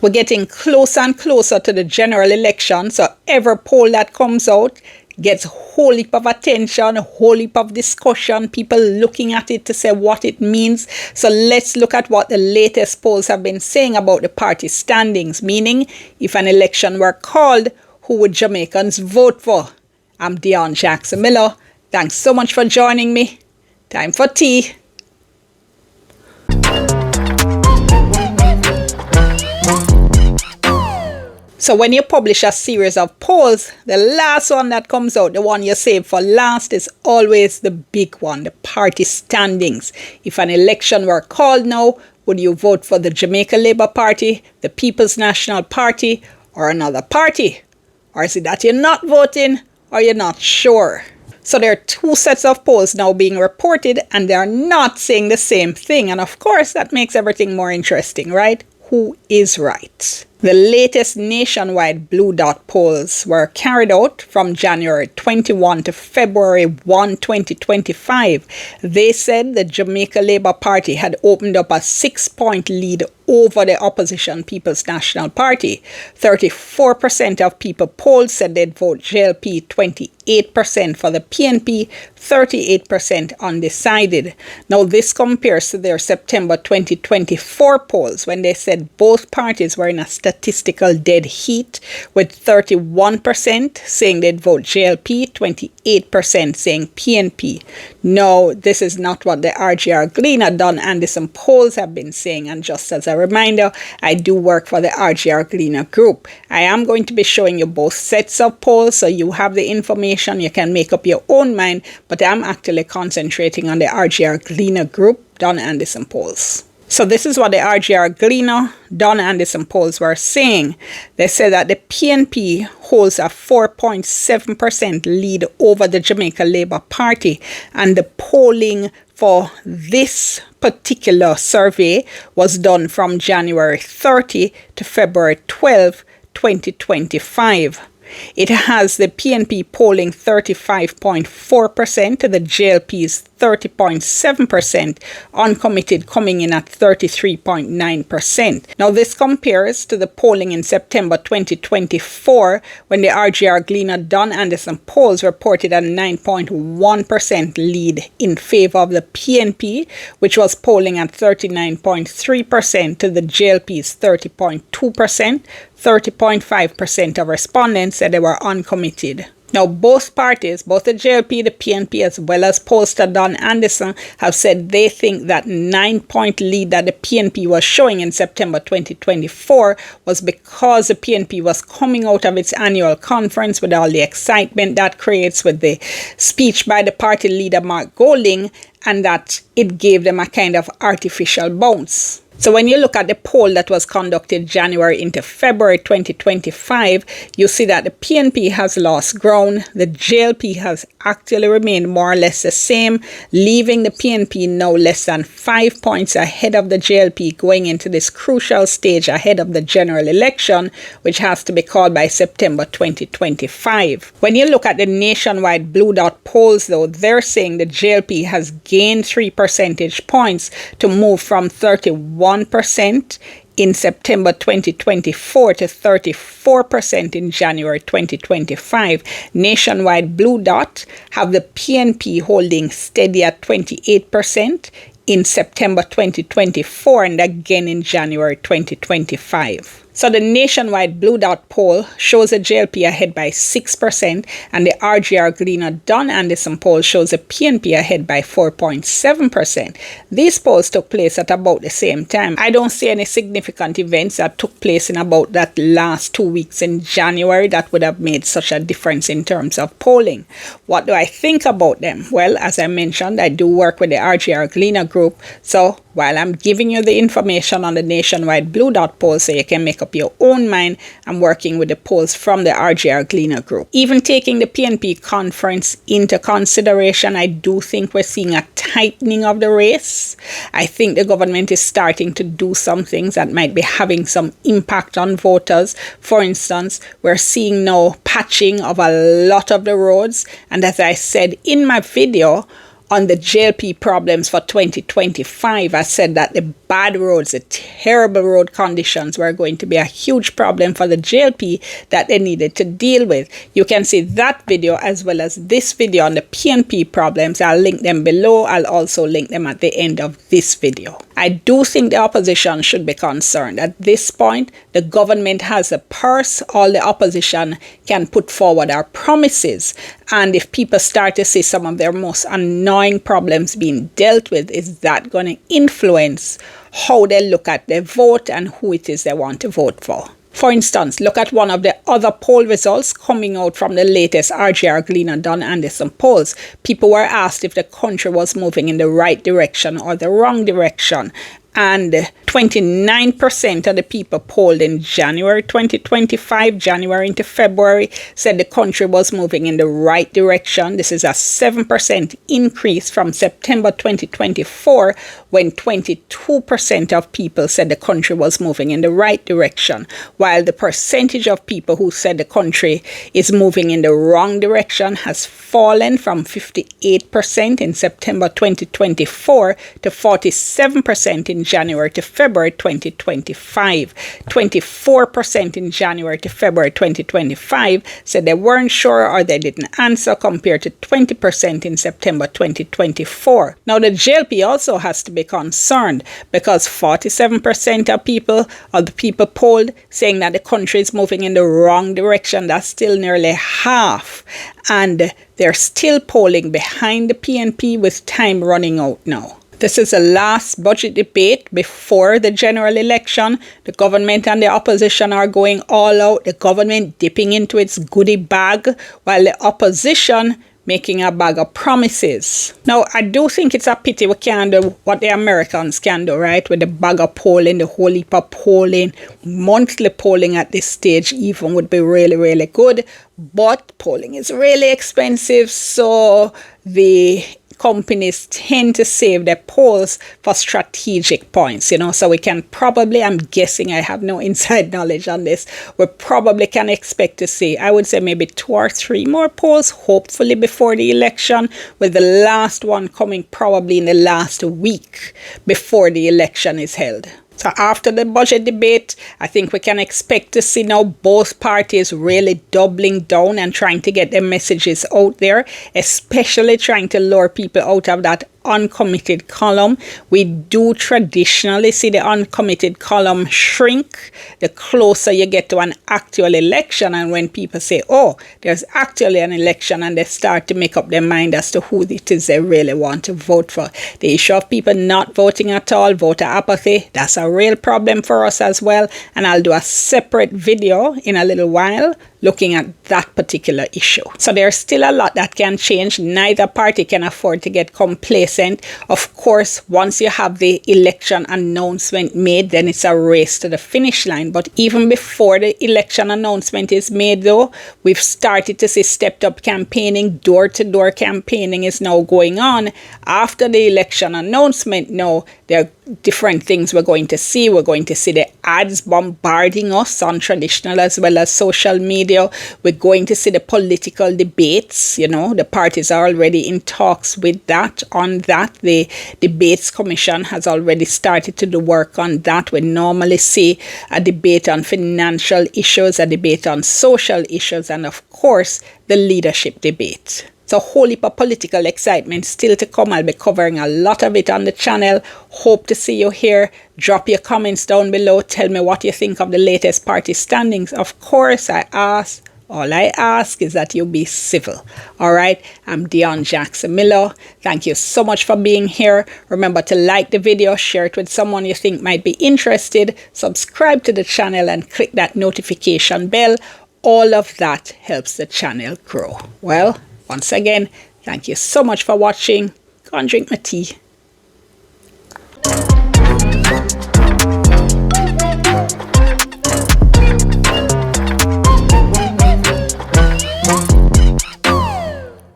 We're getting closer and closer to the general election, so every poll that comes out gets a whole heap of attention, a whole heap of discussion, people looking at it to say what it means. So let's look at what the latest polls have been saying about the party standings, meaning if an election were called, who would Jamaicans vote for? I'm Dionne Jackson Miller. Thanks so much for joining me. Time for tea. So when you publish a series of polls, the last one that comes out, the one you save for last, is always the big one, the party standings. If an election were called now, would you vote for the Jamaica Labour Party, the People's National Party, or another party? Or is it that you're not voting, or you're not sure? So there are two sets of polls now being reported, and they are not saying the same thing. And of course, that makes everything more interesting, right? Who is right? The latest nationwide Blue Dot polls were carried out from January 21 to February 1, 2025. They said the Jamaica Labour Party had opened up a 6-point lead over the opposition People's National Party. 34% of people polled said they'd vote JLP, 28% for the PNP, 38% undecided. Now this compares to their September 2024 polls when they said both parties were in a statistical dead heat, with 31% saying they'd vote JLP, 28% saying PNP. No, this is not what the RGR Gleaner, Dionne Anderson polls have been saying, and just as a reminder, I do work for the RGR Gleaner group. I am going to be showing you both sets of polls, so you have the information, you can make up your own mind, but I'm actually concentrating on the RGR Gleaner group, Dionne Anderson polls. So this is what the RGR Gleaner, Dionne Anderson polls were saying. They said that the PNP holds a 4.7% lead over the Jamaica Labour Party, and the polling for this particular survey was done from January 30 to February 12, 2025. It has the PNP polling 35.4% to the JLP's 30.7%, uncommitted coming in at 33.9%. Now this compares to the polling in September 2024 when the RGR Gleaner Dionne Anderson polls reported a 9.1% lead in favor of the PNP, which was polling at 39.3% to the JLP's 30.2%. 30.5% of respondents said they were uncommitted. Now, both parties, both the JLP, the PNP, as well as pollster Dionne Anderson, have said they think that 9-point lead that the PNP was showing in September 2024 was because the PNP was coming out of its annual conference with all the excitement that creates with the speech by the party leader Mark Golding, and that it gave them a kind of artificial bounce. So when you look at the poll that was conducted January into February 2025, you see that the PNP has lost ground. The JLP has actually remained more or less the same, leaving the PNP now less than 5 points ahead of the JLP going into this crucial stage ahead of the general election, which has to be called by September 2025. When you look at the nationwide Blue Dot polls, though, they're saying the JLP has gained 3 percentage points to move from 31% in September 2024 to 34% in January 2025. Nationwide Blue Dot have the PNP holding steady at 28% in September 2024 and again in January 2025. So the nationwide Blue Dot poll shows a JLP ahead by 6%, and the RGR Gleaner Dionne Anderson poll shows a PNP ahead by 4.7%. These polls took place at about the same time. I don't see any significant events that took place in about that last 2 weeks in January that would have made such a difference in terms of polling. What do I think about them? Well, as I mentioned, I do work with the RGR Gleaner group, so while I'm giving you the information on the nationwide Blue Dot poll so you can make up your own mind, I'm working with the polls from the RGR Gleaner group. Even taking the PNP conference into consideration, I do think we're seeing a tightening of the race. I think the government is starting to do some things that might be having some impact on voters. For instance, we're seeing now patching of a lot of the roads, and as I said in my video, on the JLP problems for 2025. I said that the bad roads, the terrible road conditions were going to be a huge problem for the JLP that they needed to deal with. You can see that video as well as this video on the PNP problems. I'll link them below. I'll also link them at the end of this video. I do think the opposition should be concerned. At this point, the government has a purse. All the opposition can put forward are promises. And if people start to see some of their most annoying problems being dealt with, is that going to influence how they look at their vote and who it is they want to vote for? For instance, look at one of the other poll results coming out from the latest RJR Gleaner Don Anderson polls. People were asked if the country was moving in the right direction or the wrong direction. And 29% of the people polled in January 2025, January into February, said the country was moving in the right direction. This is a 7% increase from September 2024, when 22% of people said the country was moving in the right direction, while the percentage of people who said the country is moving in the wrong direction has fallen from 58% in September 2024 to 47% in January to February 2025. 24% in January to February 2025 said they weren't sure or they didn't answer, compared to 20% in September 2024. Now, the JLP also has to be concerned, because 47% of the people polled saying that the country is moving in the wrong direction. That's still nearly half. And they're still polling behind the PNP with time running out now. This is the last budget debate before the general election. The government and the opposition are going all out. The government dipping into its goodie bag, while the opposition making a bag of promises. Now, I do think it's a pity we can't do what the Americans can do, right? With the bag of polling, the whole heap of polling, monthly polling at this stage even would be really, really good. But polling is really expensive, so the companies tend to save their polls for strategic points, so we can probably, I'm guessing, I have no inside knowledge on this, we probably can expect to see, I would say, maybe 2 or 3 more polls, hopefully before the election, with the last one coming probably in the last week before the election is held. So after the budget debate, I think we can expect to see now both parties really doubling down and trying to get their messages out there, especially trying to lure people out of that uncommitted column. We do traditionally see the uncommitted column shrink the closer you get to an actual election, and when people say, oh, there's actually an election, and they start to make up their mind as to who it is they really want to vote for. The issue of people not voting at all, voter apathy, that's a real problem for us as well, and I'll do a separate video in a little while looking at that particular issue. So there's still a lot that can change. Neither party can afford to get complacent. Of course, once you have the election announcement made, then it's a race to the finish line. But even before the election announcement is made, though, we've started to see stepped up campaigning. Door-to-door campaigning is now going on. After the election announcement, now there are different things we're going to see. We're going to see the ads bombarding us on traditional as well as social media. We're going to see the political debates. The parties are already in talks with that. On that, the Debates Commission has already started to do work on that. We normally see a debate on financial issues, a debate on social issues, and of course, the leadership debate. So, whole heap of political excitement still to come. I'll be covering a lot of it on the channel. Hope to see you here. Drop your comments down below. Tell me what you think of the latest party standings. Of course, all I ask is that you be civil. All right. I'm Dionne Jackson Miller. Thank you so much for being here. Remember to like the video, share it with someone you think might be interested, subscribe to the channel, and click that notification bell. All of that helps the channel grow. Well, once again, thank you so much for watching. Go and drink my tea.